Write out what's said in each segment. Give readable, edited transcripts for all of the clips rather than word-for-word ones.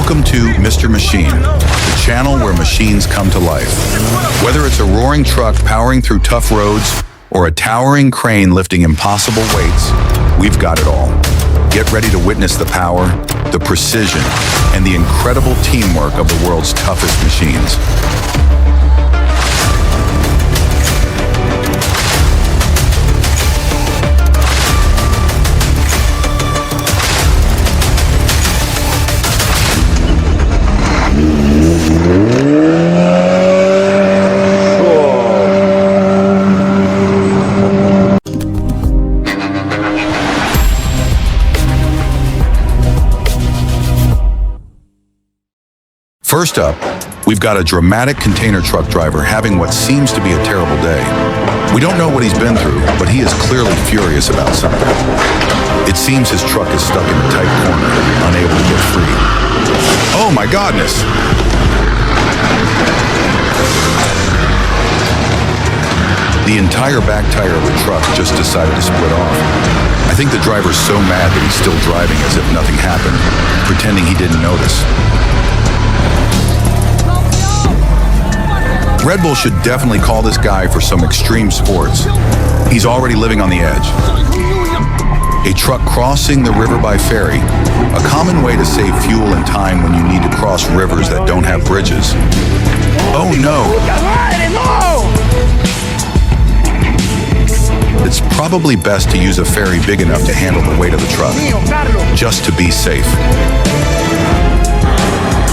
Welcome to Mr. Machine, the channel where machines come to life. Whether it's a roaring truck powering through tough roads or a towering crane lifting impossible weights, we've got it all. Get ready to witness the power, the precision, and the incredible teamwork of the world's toughest machines. First up, we've got a dramatic container truck driver having what seems to be a terrible day. We don't know what he's been through, but he is clearly furious about something. It seems his truck is stuck in a tight corner, unable to get free. Oh my goodness! The entire back tire of the truck just decided to split off. I think the driver's so mad that he's still driving as if nothing happened, pretending he didn't notice. Red Bull should definitely call this guy for some extreme sports. He's already living on the edge. A truck crossing the river by ferry, a common way to save fuel and time when you need to cross rivers that don't have bridges. Oh no! It's probably best to use a ferry big enough to handle the weight of the truck, just to be safe.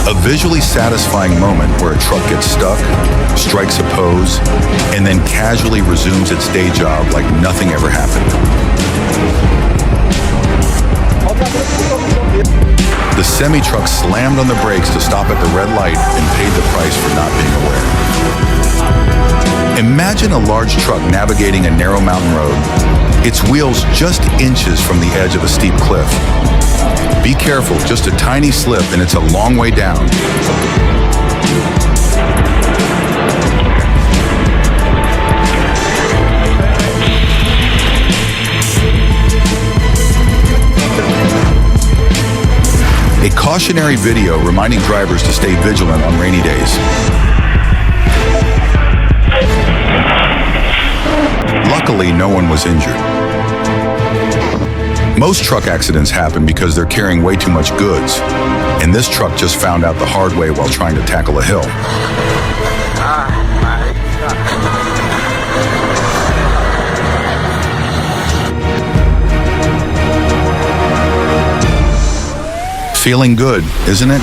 A visually satisfying moment where a truck gets stuck, strikes a pose, and then casually resumes its day job like nothing ever happened. The semi-truck slammed on the brakes to stop at the red light and paid the price for not being aware. Imagine a large truck navigating a narrow mountain road, its wheels just inches from the edge of a steep cliff. Be careful, just a tiny slip and it's a long way down. A cautionary video reminding drivers to stay vigilant on rainy days. Luckily, no one was injured. Most truck accidents happen because they're carrying way too much goods, and this truck just found out the hard way while trying to tackle a hill. Feeling good, isn't it?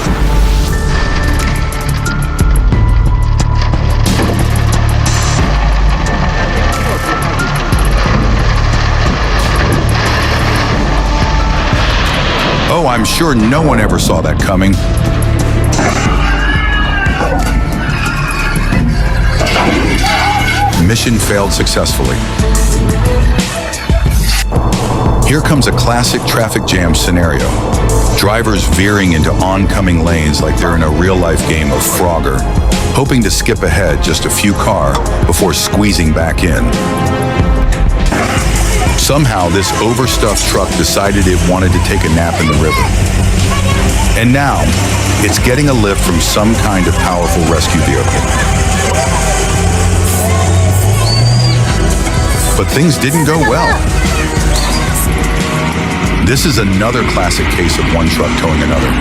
Oh, I'm sure no one ever saw that coming. Mission failed successfully. Here comes a classic traffic jam scenario. Drivers veering into oncoming lanes like they're in a real-life game of Frogger, hoping to skip ahead just a few cars before squeezing back in. Somehow, this overstuffed truck decided it wanted to take a nap in the river. And now, it's getting a lift from some kind of powerful rescue vehicle. But things didn't go well. This is another classic case of one truck towing another.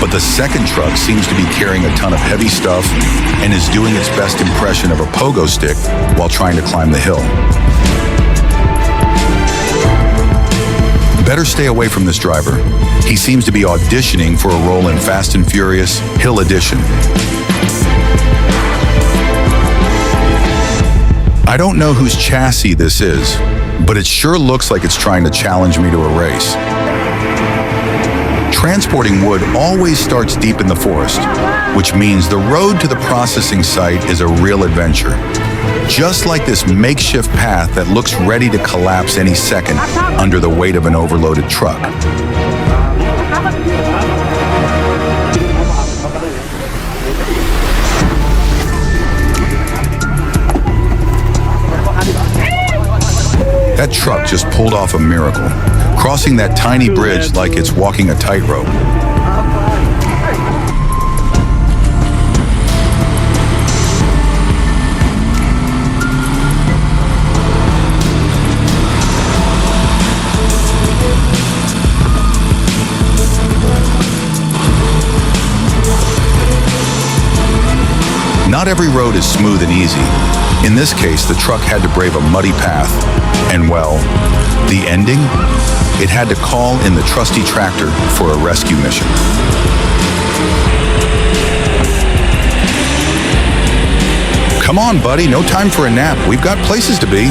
But the second truck seems to be carrying a ton of heavy stuff and is doing its best impression of a pogo stick while trying to climb the hill. Better stay away from this driver. He seems to be auditioning for a role in Fast and Furious Hill Edition. I don't know whose chassis this is, but it sure looks like it's trying to challenge me to a race. Transporting wood always starts deep in the forest, which means the road to the processing site is a real adventure. Just like this makeshift path that looks ready to collapse any second under the weight of an overloaded truck. That truck just pulled off a miracle, crossing that tiny bridge like it's walking a tightrope. Not every road is smooth and easy. In this case, the truck had to brave a muddy path. And well, the ending? It had to call in the trusty tractor for a rescue mission. Come on, buddy, no time for a nap. We've got places to be.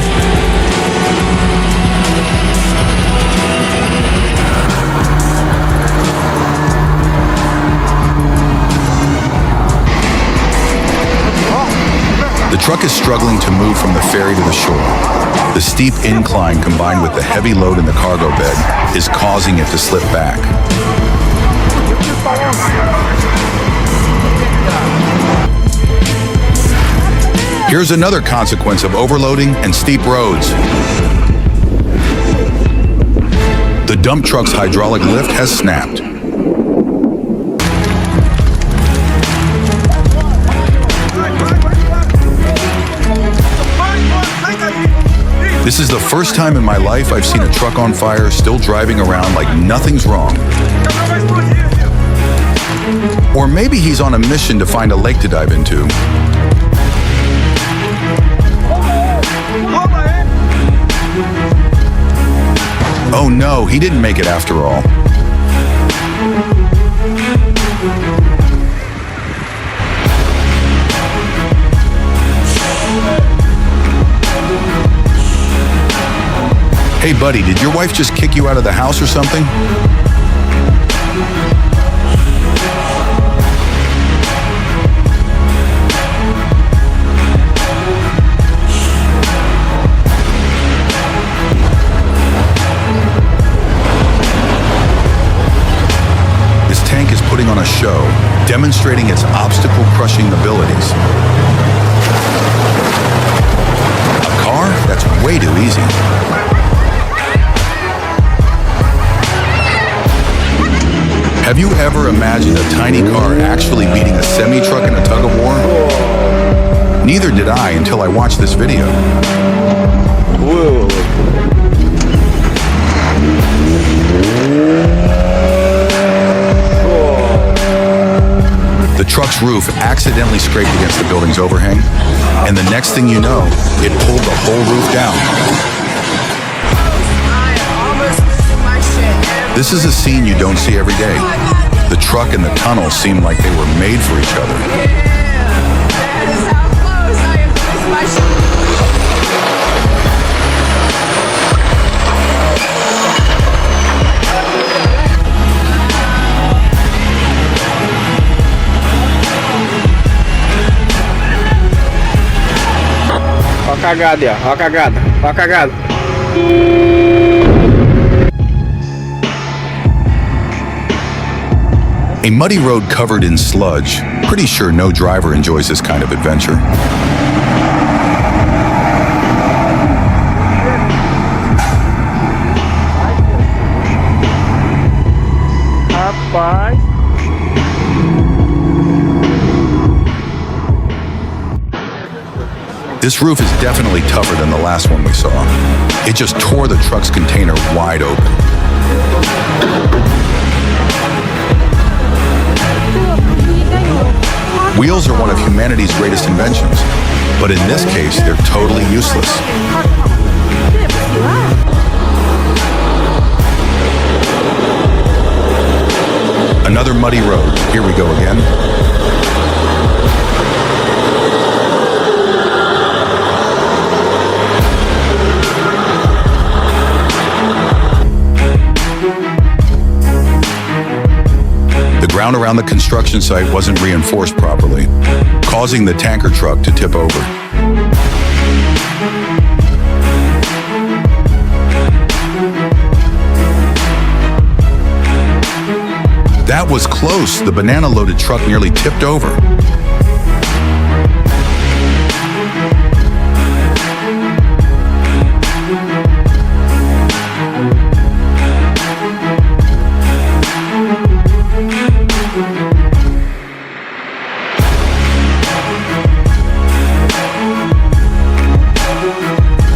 The truck is struggling to move from the ferry to the shore. The steep incline combined with the heavy load in the cargo bed is causing it to slip back. Here's another consequence of overloading and steep roads. The dump truck's hydraulic lift has snapped. This is the first time in my life I've seen a truck on fire still driving around like nothing's wrong. Or maybe he's on a mission to find a lake to dive into. Oh no, he didn't make it after all. Hey buddy, did your wife just kick you out of the house or something? This tank is putting on a show, demonstrating its obstacle-crushing abilities. A car? That's way too easy. Have you ever imagined a tiny car actually beating a semi-truck in a tug-of-war? Neither did I until I watched this video. Whoa. The truck's roof accidentally scraped against the building's overhang, and the next thing you know, it pulled the whole roof down. This is a scene you don't see every day. The truck and the tunnel seem like they were made for each other. Ó a cagada aí, ó a cagada, ó a cagada. A muddy road covered in sludge. Pretty sure no driver enjoys this kind of adventure. Rapaz. This roof is definitely tougher than the last one we saw. It just tore the truck's container wide open. Wheels are one of humanity's greatest inventions, but in this case, they're totally useless. Another muddy road. Here we go again. The ground around the construction site wasn't reinforced properly, causing the tanker truck to tip over. That was close. The banana-loaded truck nearly tipped over.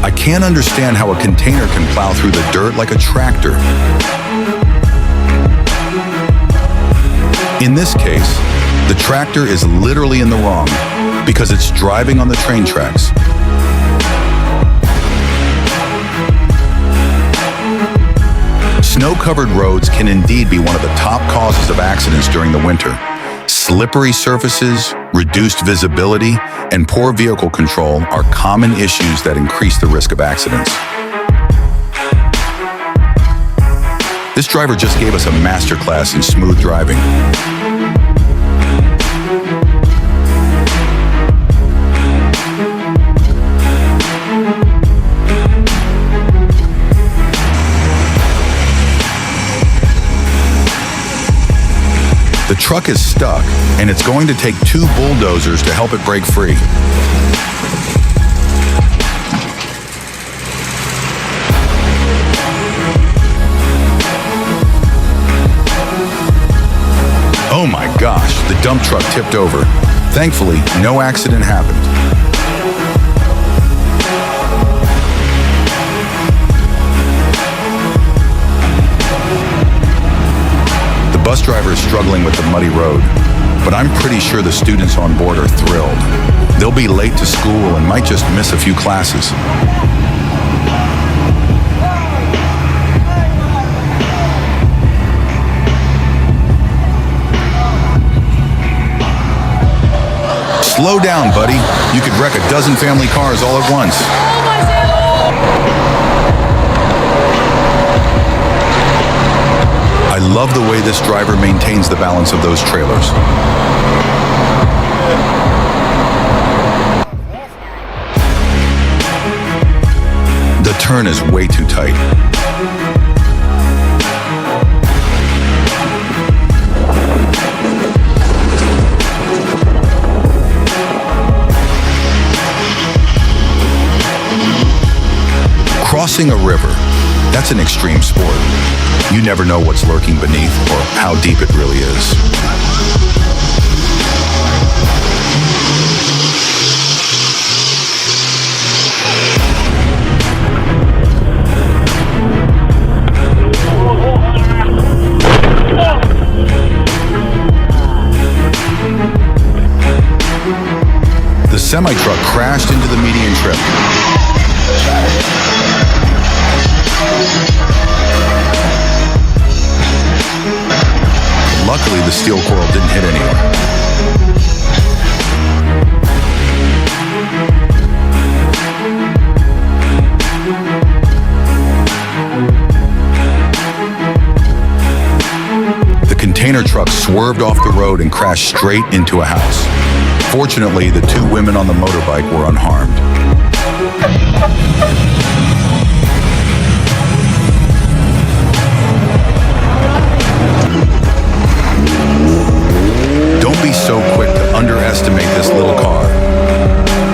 I can't understand how a container can plow through the dirt like a tractor. In this case, the tractor is literally in the wrong. because it's driving on the train tracks. Snow-covered roads can indeed be one of the top causes of accidents during the winter. Slippery surfaces, reduced visibility, and poor vehicle control are common issues that increase the risk of accidents. This driver just gave us a masterclass in smooth driving. The truck is stuck, and it's going to take 2 bulldozers to help it break free. Oh my gosh, the dump truck tipped over. Thankfully, no accident happened. The bus driver is struggling with the muddy road, but I'm pretty sure the students on board are thrilled. They'll be late to school and might just miss a few classes. Slow down, buddy. You could wreck a dozen family cars all at once. I love the way this driver maintains the balance of those trailers. The turn is way too tight. Crossing a river, that's an extreme sport. You never know what's lurking beneath or how deep it really is. The semi-truck crashed into the median trip. Luckily, the steel coil didn't hit anyone. The container truck swerved off the road and crashed straight into a house. Fortunately, the 2 women on the motorbike were unharmed. Don't be so quick to underestimate this little car.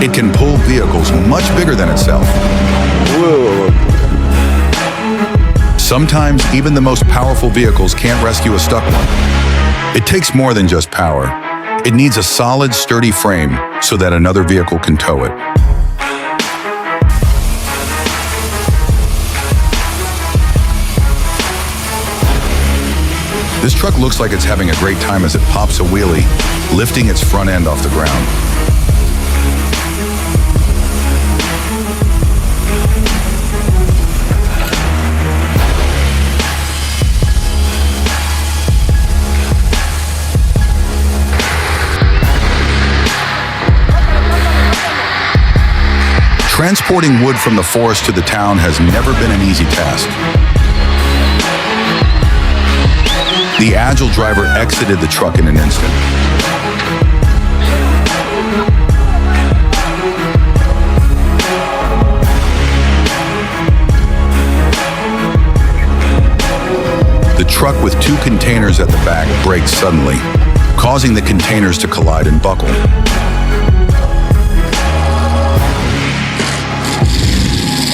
It can pull vehicles much bigger than itself. Whoa. Sometimes even the most powerful vehicles can't rescue a stuck one. It takes more than just power. It needs a solid, sturdy frame so that another vehicle can tow it. This truck looks like it's having a great time as it pops a wheelie, lifting its front end off the ground. Transporting wood from the forest to the town has never been an easy task. The agile driver exited the truck in an instant. The truck with 2 containers at the back brakes suddenly, causing the containers to collide and buckle.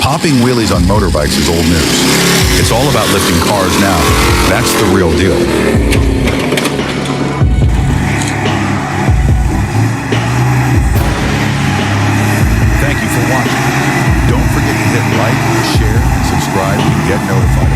Popping wheelies on motorbikes is old news. It's all about lifting cars now. That's the real deal. Thank you for watching. Don't forget to hit like, share, and subscribe to get notified.